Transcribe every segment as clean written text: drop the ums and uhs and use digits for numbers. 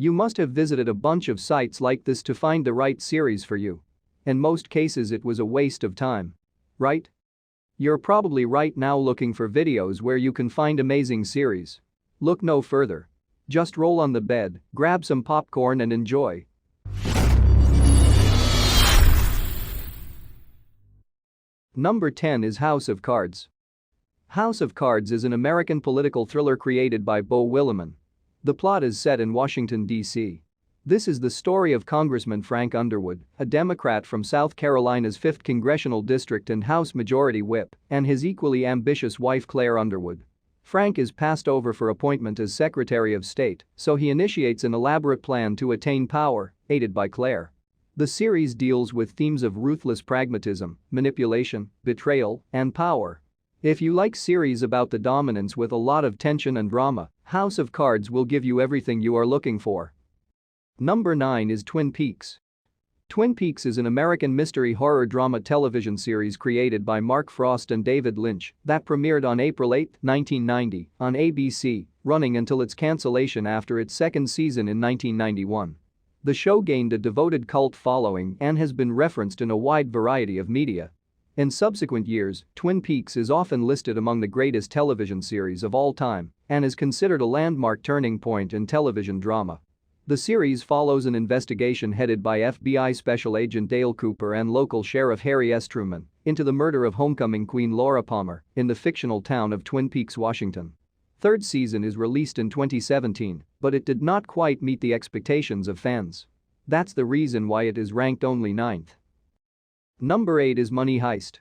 You must have visited a bunch of sites like this to find the right series for you. In most cases it was a waste of time. Right? You're probably right now looking for videos where you can find amazing series. Look no further. Just roll on the bed, grab some popcorn and enjoy. Number 10 is House of Cards. House of Cards is an American political thriller created by Beau Willimon. The plot is set in Washington, D.C. This is the story of Congressman Frank Underwood, a Democrat from South Carolina's 5th Congressional District and House Majority Whip, and his equally ambitious wife Claire Underwood. Frank is passed over for appointment as Secretary of State, so he initiates an elaborate plan to attain power, aided by Claire. The series deals with themes of ruthless pragmatism, manipulation, betrayal, and power. If you like series about the dominance with a lot of tension and drama, House of Cards will give you everything you are looking for. Number 9 is Twin Peaks. Twin Peaks is an American mystery horror drama television series created by Mark Frost and David Lynch that premiered on April 8, 1990, on ABC, running until its cancellation after its second season in 1991. The show gained a devoted cult following and has been referenced in a wide variety of media. In subsequent years, Twin Peaks is often listed among the greatest television series of all time and is considered a landmark turning point in television drama. The series follows an investigation headed by FBI Special Agent Dale Cooper and local Sheriff Harry S. Truman into the murder of homecoming Queen Laura Palmer in the fictional town of Twin Peaks, Washington. Third season is released in 2017, but it did not quite meet the expectations of fans. That's the reason why it is ranked only 9th. Number 8 is Money Heist.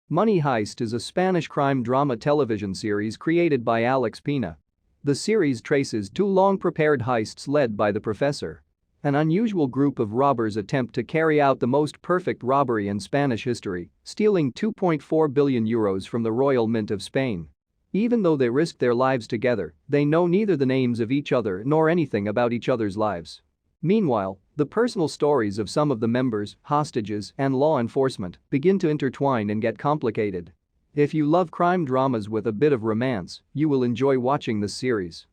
Money Heist is a Spanish crime drama television series created by Alex Pina. The series traces two long-prepared heists led by the Professor. An unusual group of robbers attempt to carry out the most perfect robbery in Spanish history, stealing €2.4 billion from the Royal Mint of Spain. Even though they risk their lives together, they know neither the names of each other nor anything about each other's lives. Meanwhile, the personal stories of some of the members, hostages, and law enforcement begin to intertwine and get complicated. If you love crime dramas with a bit of romance, you will enjoy watching this series.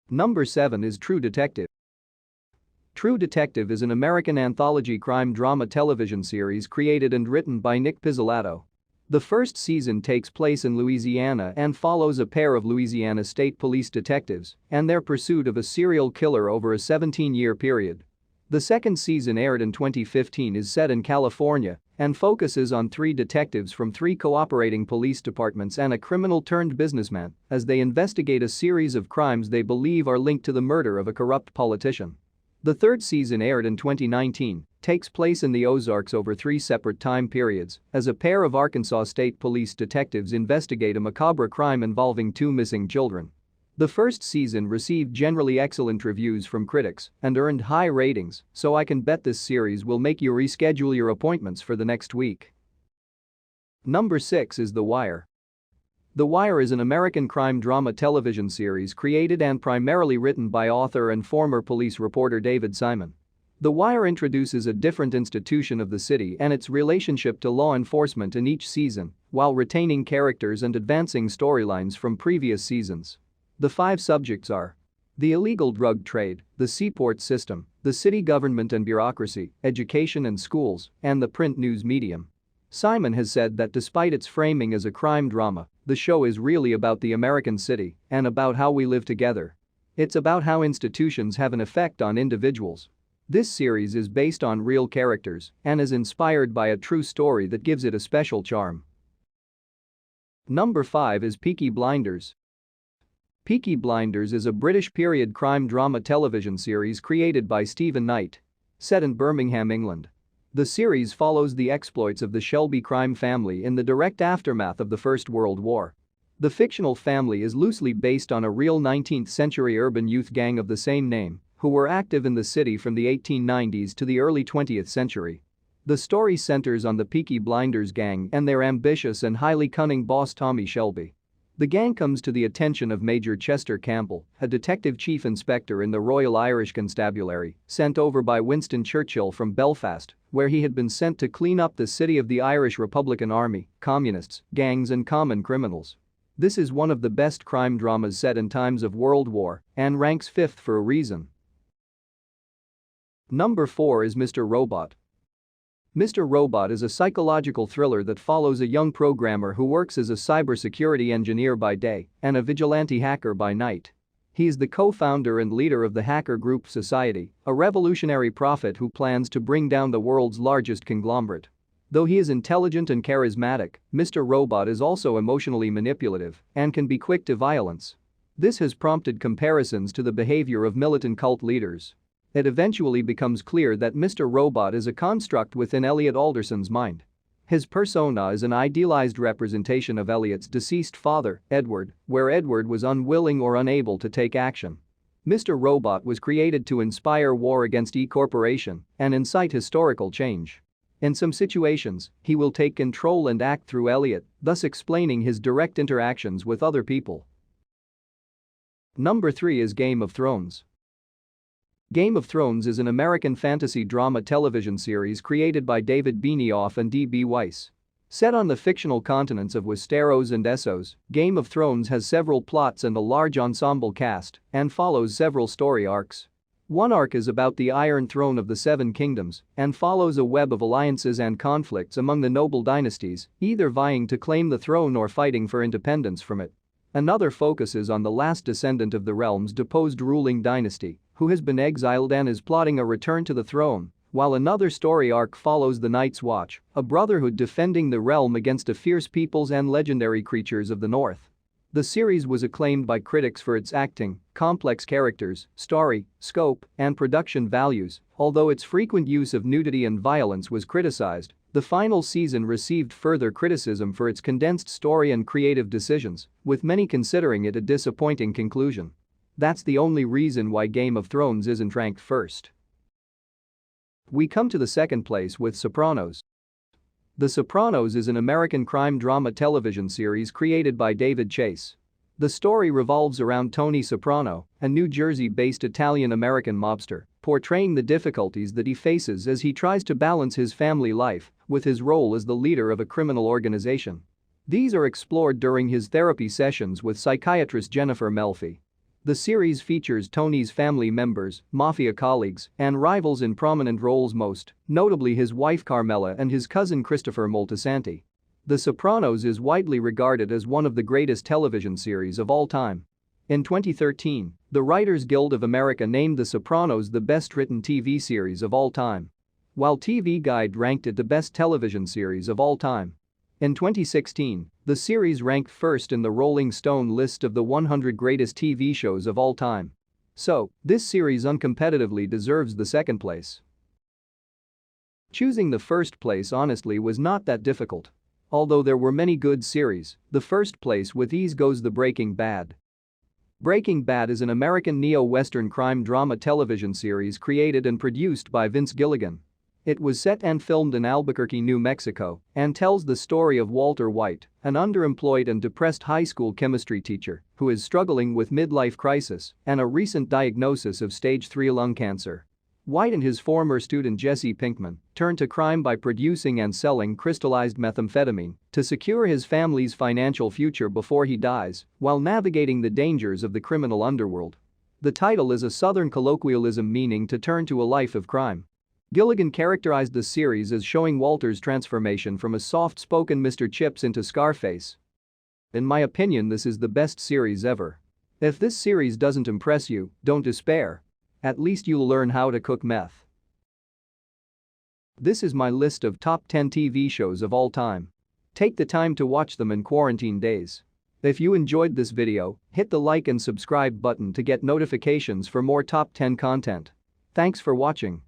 Number 7 is True Detective. True Detective is an American anthology crime drama television series created and written by Nick Pizzolatto. The first season takes place in Louisiana and follows a pair of Louisiana State Police detectives and their pursuit of a serial killer over a 17-year period. The second season, aired in 2015, is set in California and focuses on 3 detectives from 3 cooperating police departments and a criminal-turned-businessman as they investigate a series of crimes they believe are linked to the murder of a corrupt politician. The third season, aired in 2019, takes place in the Ozarks over 3 separate time periods as a pair of Arkansas State Police detectives investigate a macabre crime involving 2 missing children. The first season received generally excellent reviews from critics and earned high ratings, so I can bet this series will make you reschedule your appointments for the next week. Number 6 is The Wire. The Wire is an American crime drama television series created and primarily written by author and former police reporter David Simon. The Wire introduces a different institution of the city and its relationship to law enforcement in each season, while retaining characters and advancing storylines from previous seasons. The 5 subjects are the illegal drug trade, the seaport system, the city government and bureaucracy, education and schools, and the print news medium. Simon has said that despite its framing as a crime drama, the show is really about the American city and about how we live together. It's about how institutions have an effect on individuals. This series is based on real characters and is inspired by a true story that gives it a special charm. Number 5 is Peaky Blinders. Peaky Blinders is a British period crime drama television series created by Stephen Knight. Set in Birmingham, England. The series follows the exploits of the Shelby crime family in the direct aftermath of the First World War. The fictional family is loosely based on a real 19th-century urban youth gang of the same name, who were active in the city from the 1890s to the early 20th century. The story centers on the Peaky Blinders gang and their ambitious and highly cunning boss Tommy Shelby. The gang comes to the attention of Major Chester Campbell, a detective chief inspector in the Royal Irish Constabulary, sent over by Winston Churchill from Belfast, where he had been sent to clean up the city of the Irish Republican Army, communists, gangs and common criminals. This is one of the best crime dramas set in times of World War and ranks 5th for a reason. Number 4 is Mr. Robot. Mr. Robot is a psychological thriller that follows a young programmer who works as a cybersecurity engineer by day and a vigilante hacker by night. He is the co-founder and leader of the hacker group Society, a revolutionary prophet who plans to bring down the world's largest conglomerate. Though he is intelligent and charismatic, Mr. Robot is also emotionally manipulative and can be quick to violence. This has prompted comparisons to the behavior of militant cult leaders. It eventually becomes clear that Mr. Robot is a construct within Elliot Alderson's mind. His persona is an idealized representation of Elliot's deceased father, Edward, where Edward was unwilling or unable to take action. Mr. Robot was created to inspire war against E-corporation and incite historical change. In some situations, he will take control and act through Elliot, thus explaining his direct interactions with other people. Number 3 is Game of Thrones. Game of Thrones is an American fantasy drama television series created by David Benioff and D.B. Weiss. Set on the fictional continents of Westeros and Essos, Game of Thrones has several plots and a large ensemble cast and follows several story arcs. One arc is about the Iron Throne of the Seven Kingdoms and follows a web of alliances and conflicts among the noble dynasties, either vying to claim the throne or fighting for independence from it. Another focuses on the last descendant of the realm's deposed ruling dynasty, who has been exiled and is plotting a return to the throne, while another story arc follows the Night's Watch, a brotherhood defending the realm against a fierce peoples and legendary creatures of the north. The series was acclaimed by critics for its acting, complex characters, story, scope, and production values. Although its frequent use of nudity and violence was criticized, the final season received further criticism for its condensed story and creative decisions, with many considering it a disappointing conclusion. That's the only reason why Game of Thrones isn't ranked first. We come to the second place with Sopranos. The Sopranos is an American crime drama television series created by David Chase. The story revolves around Tony Soprano, a New Jersey-based Italian-American mobster, portraying the difficulties that he faces as he tries to balance his family life with his role as the leader of a criminal organization. These are explored during his therapy sessions with psychiatrist Jennifer Melfi. The series features Tony's family members, mafia colleagues, and rivals in prominent roles, most notably his wife Carmela and his cousin Christopher Moltisanti. The Sopranos is widely regarded as one of the greatest television series of all time. In 2013, the Writers Guild of America named The Sopranos the best-written TV series of all time, while TV Guide ranked it the best television series of all time. In 2016, the series ranked first in the Rolling Stone list of the 100 greatest TV shows of all time. So, this series uncompetitively deserves the second place. Choosing the first place honestly was not that difficult. Although there were many good series, the first place with ease goes the Breaking Bad. Breaking Bad is an American neo-Western crime drama television series created and produced by Vince Gilligan. It was set and filmed in Albuquerque, New Mexico, and tells the story of Walter White, an underemployed and depressed high school chemistry teacher who is struggling with midlife crisis and a recent diagnosis of stage 3 lung cancer. White and his former student Jesse Pinkman turn to crime by producing and selling crystallized methamphetamine to secure his family's financial future before he dies, while navigating the dangers of the criminal underworld. The title is a Southern colloquialism meaning to turn to a life of crime. Gilligan characterized the series as showing Walter's transformation from a soft-spoken Mr. Chips into Scarface. In my opinion, this is the best series ever. If this series doesn't impress you, don't despair. At least you'll learn how to cook meth. This is my list of top 10 TV shows of all time. Take the time to watch them in quarantine days. If you enjoyed this video, hit the like and subscribe button to get notifications for more top 10 content. Thanks for watching.